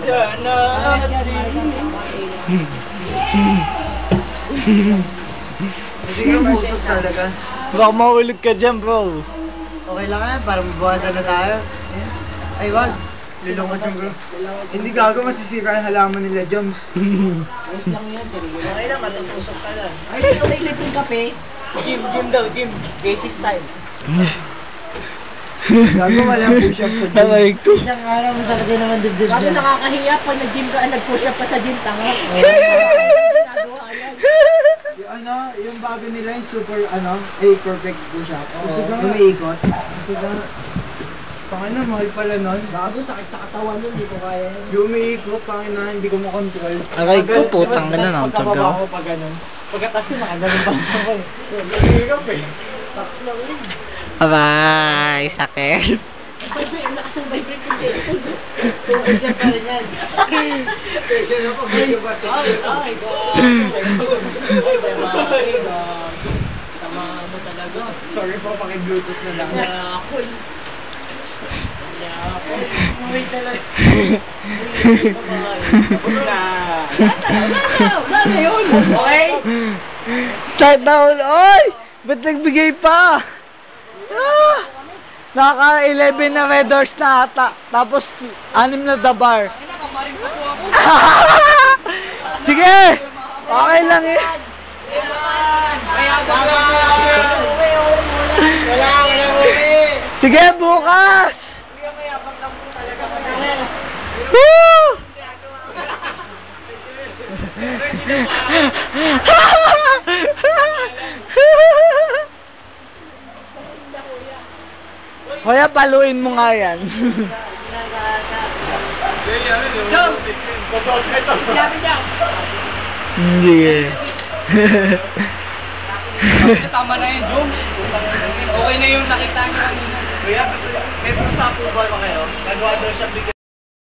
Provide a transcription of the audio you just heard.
Sana. Hindi ka pusok talaga. Baka mahulog ka dyan, bro. Okay lang yan, para mabawasan na tayo. Ay, wag. Lilungkot yung bro. Hindi gago, masisira yung halaman nila, Joms. Ayos lang yan, seryoso. Okay lang, matutusok ka lang. Ay, okay lang yung kape. Gym daw, gym. Basic style. Gago, walang push-up sa gym. Aray ko. Isang araw, masakit din naman dibdib Gago, dyan. nakakahiya pag nag-gym ka, nag-push up pa sa gym, tanga. Yung bago nila yung super, perfect push-up. Yung umiikot. Pangina, mahal pala nun. Gago, sakit sa katawan nun, hindi ko kaya yun. Yung umiikot, pangina, hindi ko makontrol. Aray ko, putang ina na, pagkababa ko pag ganun. Pagkatas ko, nakaganon pa ako eh. Hirap eh. Aray, sakit. Vibrate, ang lakas ng vibrate kasi. Siya pa rin yan. Session ako, medyo ba sa Ay, God. Tama mo talaga. Sorry po, paki-bluetooth na lang. Yakol. Uy talaga. Tapos na. Wala na yun. Okay? Start down, oy! Ba't nagbigay pa? Ah! Naka-11 na red doors na ata. Tapos, 6 na the bar. Sige! Okay lang eh. Wala uwi. Sige, bukas! Woo! Kaya paluin mo nga yan. Jones! Sinabi niya. Hindi eh. Tama na yun, Jones. Okay na yung nakita niyo kanina. Kuya, may pusa po ba kayo? Nagawa daw siya bigyan.